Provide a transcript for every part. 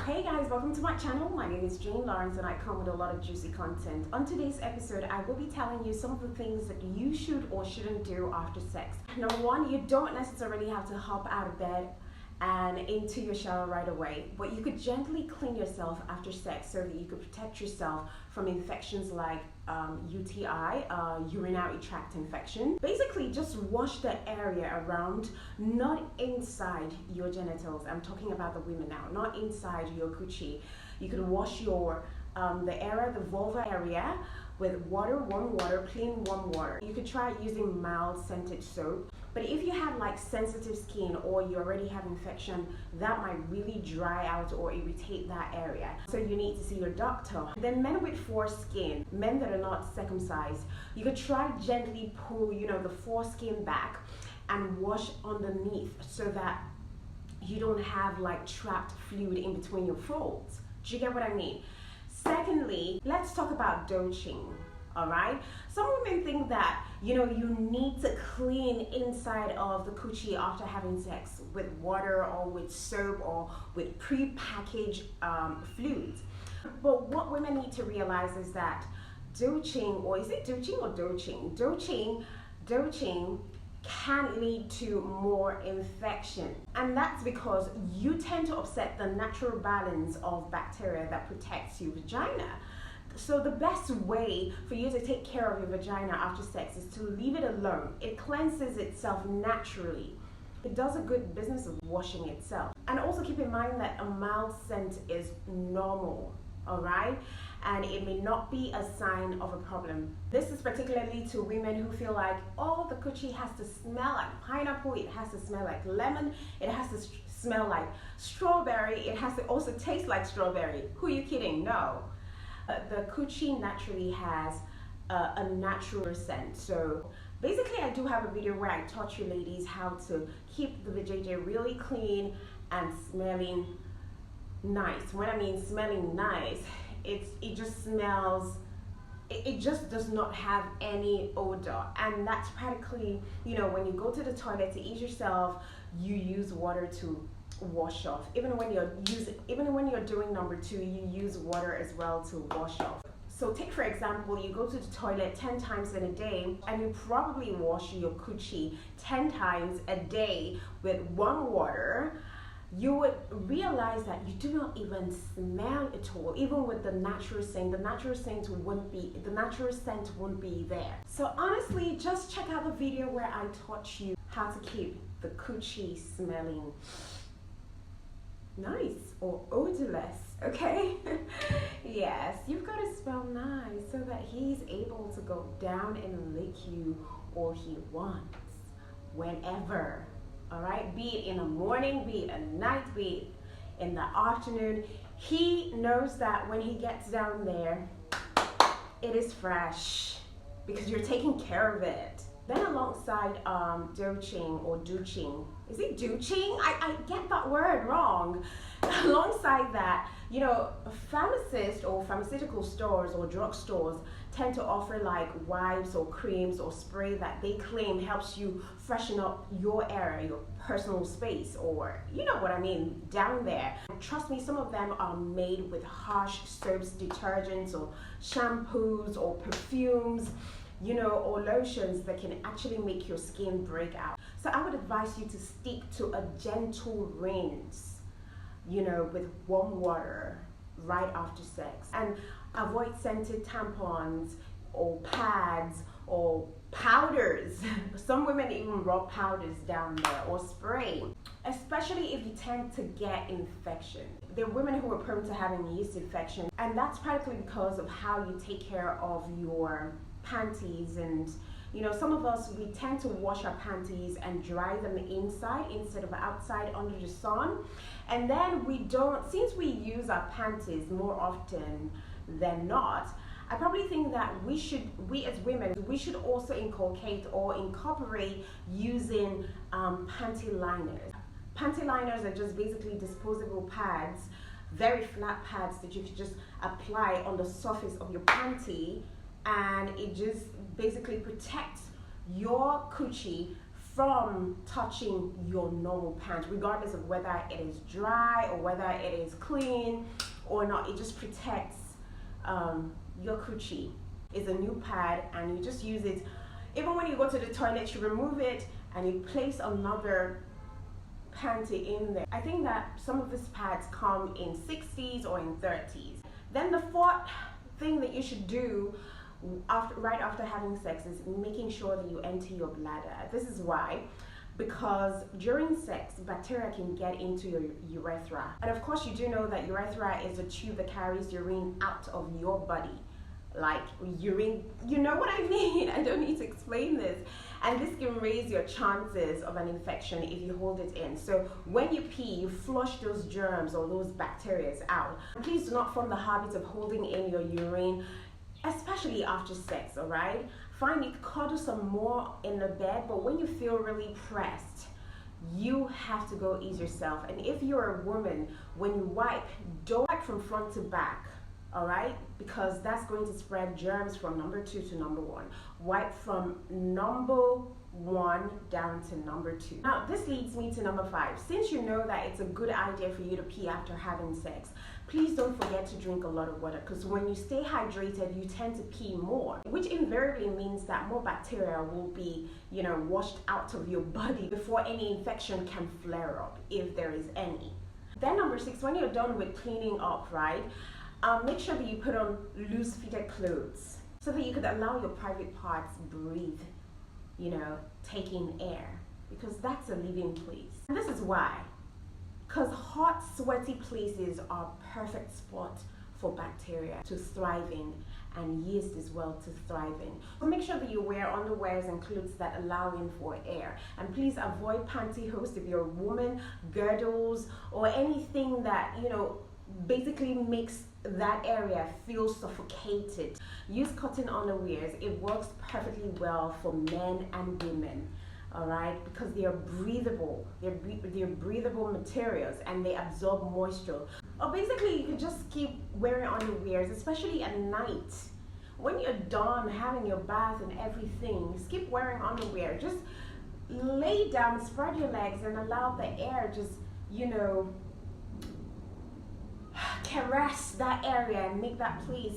Hey guys, welcome to my channel. My name is Jane Lawrence and I come with a lot of juicy content. On today's episode, I will be telling you some of the things that you should or shouldn't do after sex. Number one, you don't necessarily have to hop out of bed and into your shower right away, but you could gently clean yourself after sex so that you could protect yourself from infections like UTI, urinary tract infection. Basically, just wash the area around, not inside your genitals. I'm talking about the women now, not inside your coochie. You could wash your the vulva area with warm water, plain warm water. You could try using mild scented soap. But if you have like sensitive skin or you already have infection, that might really dry out or irritate that area. So you need to see your doctor. Then men with foreskin, men that are not circumcised, you could try gently pull, the foreskin back and wash underneath so that you don't have like trapped fluid in between your folds. Do you get what I mean? Secondly, let's talk about douching. All right, some women think that you need to clean inside of the coochie after having sex with water or with soap or with pre-packaged fluids. But what women need to realize is that douching, or is it douching or douching? Douching can lead to more infection, and that's because you tend to upset the natural balance of bacteria that protects your vagina. So the best way for you to take care of your vagina after sex is to leave it alone. It cleanses itself naturally. It does a good business of washing itself. And also keep in mind that a mild scent is normal, all right? And it may not be a sign of a problem. This is particularly to women who feel like, oh, the coochie has to smell like pineapple, it has to smell like lemon, it has to smell like strawberry, it has to also taste like strawberry. Who are you kidding? No. The coochie naturally has a natural scent. So basically I do have a video where I taught you ladies how to keep the vajayjay really clean and smelling nice. When I mean smelling nice, it just smells, it just does not have any odor. And that's practically, when you go to the toilet to eat yourself, you use water to wash off. Even when you're doing number two, you use water as well to wash off. So take for example, you go to the toilet 10 times in a day and you probably wash your coochie 10 times a day with warm water. You would realize that you do not even smell at all. Even with the natural scent won't be there. So honestly, just check out the video where I taught you how to keep the coochie smelling nice or odorless, okay? Yes, you've got to smell nice so that he's able to go down and lick you or he wants, whenever. All right, be it in the morning, be it at night, be it in the afternoon. He knows that when he gets down there, it is fresh because you're taking care of it. Then alongside douching or douching, is it douching? I get that word wrong. Alongside that, pharmacists or pharmaceutical stores or drug stores tend to offer like wipes or creams or spray that they claim helps you freshen up your area, your personal space, or you know what I mean, down there. Trust me, some of them are made with harsh soaps, detergents, or shampoos, or perfumes, or lotions that can actually make your skin break out. So I would advise you to stick to a gentle rinse, with warm water right after sex, and avoid scented tampons or pads or powders. Some women even rub powders down there or spray, especially if you tend to get infection. There are women who are prone to having yeast infection, and that's practically because of how you take care of your panties. And some of us, we tend to wash our panties and dry them inside instead of outside under the sun. And then since we use our panties more often than not, I probably think that we as women, we should also inculcate or incorporate using panty liners. Panty liners are just basically disposable pads, very flat pads that you can just apply on the surface of your panty, and it just basically protects your coochie from touching your normal pant, regardless of whether it is dry or whether it is clean or not. It just protects your coochie. It's a new pad, and you just use it. Even when you go to the toilet, you remove it and you place another panty in there. I think that some of these pads come in 60s or in 30s. Then the fourth thing that you should do right after having sex is making sure that you empty your bladder. This is why. Because during sex, bacteria can get into your urethra. And of course, you do know that urethra is a tube that carries urine out of your body. Like urine, you know what I mean? I don't need to explain this. And this can raise your chances of an infection if you hold it in. So when you pee, you flush those germs or those bacteria out. Please do not form the habit of holding in your urine, especially after sex, all right? Fine, you cuddle some more in the bed, but when you feel really pressed, you have to go ease yourself. And if you're a woman, when you wipe, don't wipe from front to back, all right? Because that's going to spread germs from number 2 to number 1. Wipe from number 1 down to number 2. Now, this leads me to number 5. Since you know that it's a good idea for you to pee after having sex, please don't forget to drink a lot of water, because when you stay hydrated, you tend to pee more, which invariably means that more bacteria will be, washed out of your body before any infection can flare up, if there is any. Then number 6, when you're done with cleaning up, right, make sure that you put on loose-fitted clothes so that you could allow your private parts breathe, taking air, because that's a living place. And this is why. Because hot, sweaty places are a perfect spot for bacteria to thrive in, and yeast as well to thrive in. So make sure that you wear underwears and clothes that allow in for air. And please avoid pantyhose if you're a woman, girdles, or anything that, basically makes that area feel suffocated. Use cotton underwears. It works perfectly well for men and women. All right, because they are breathable. They're breathable materials, and they absorb moisture. Or basically, you could just keep wearing underwears, especially at night. When you're done having your bath and everything, skip wearing underwear. Just lay down, spread your legs, and allow the air just, caress that area and make that place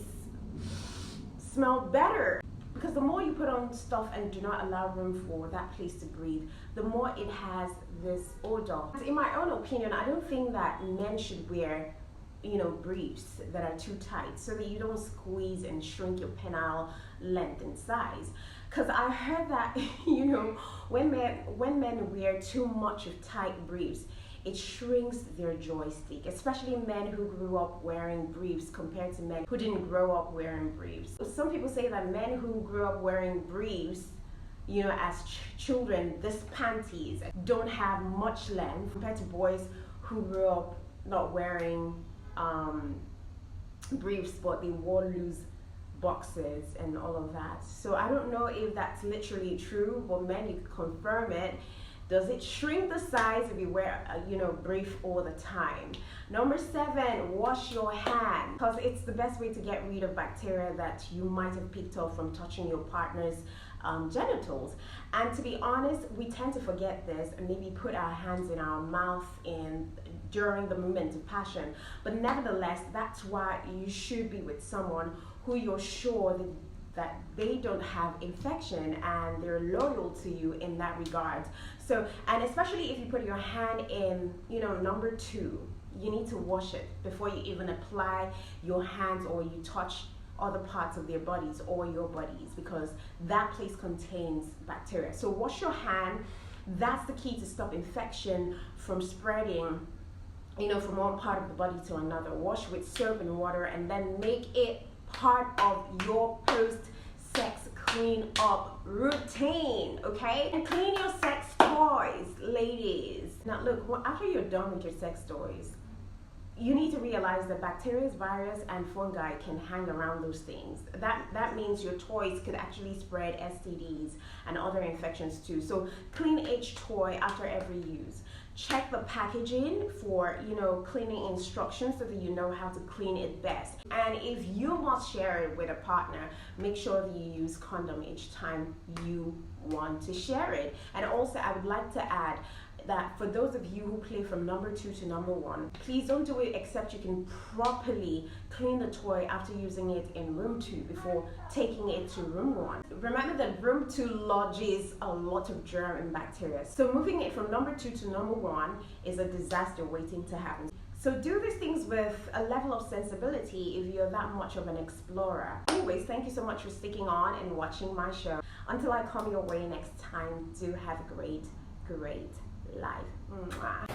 smell better. Because the more you put on stuff and do not allow room for that place to breathe, the more it has this odor. In my own opinion, I don't think that men should wear, briefs that are too tight, so that you don't squeeze and shrink your penile length and size. Because I heard that, when men wear too much of tight briefs, it shrinks their joystick, especially men who grew up wearing briefs compared to men who didn't grow up wearing briefs. Some people say that men who grew up wearing briefs, as children, these panties don't have much length compared to boys who grew up not wearing briefs, but they wore loose boxers and all of that. So I don't know if that's literally true, but men, you can confirm it. Does it shrink the size if you wear a brief all the time? Number 7, wash your hands, because it's the best way to get rid of bacteria that you might have picked up from touching your partner's genitals. And to be honest, we tend to forget this and maybe put our hands in our mouth during the moment of passion. But nevertheless, that's why you should be with someone who you're sure that they don't have infection and they're loyal to you in that regard. So, and especially if you put your hand in, number 2, you need to wash it before you even apply your hands or you touch other parts of their bodies or your bodies, because that place contains bacteria. So wash your hand. That's the key to stop infection from spreading, from one part of the body to another. Wash with soap and water, and then make it part of your post-sex clean up routine, okay? And clean your sex toys, ladies. Now look, after you're done with your sex toys, you need to realize that bacteria, virus, and fungi can hang around those things. That means your toys could actually spread STDs and other infections too. So clean each toy after every use. Check the packaging for, cleaning instructions so that you know how to clean it best. And if you must share it with a partner, make sure that you use condom each time you want to share it. And also, I would like to add that for those of you who play from number 2 to number 1, please don't do it except you can properly clean the toy after using it in room 2 before taking it to room 1. Remember that room 2 lodges a lot of germ and bacteria, so moving it from number 2 to number 1 is a disaster waiting to happen. So do these things with a level of sensibility if you're that much of an explorer. Anyways, thank you so much for sticking on and watching my show. Until I come your way next time, do have a great life. Mwah.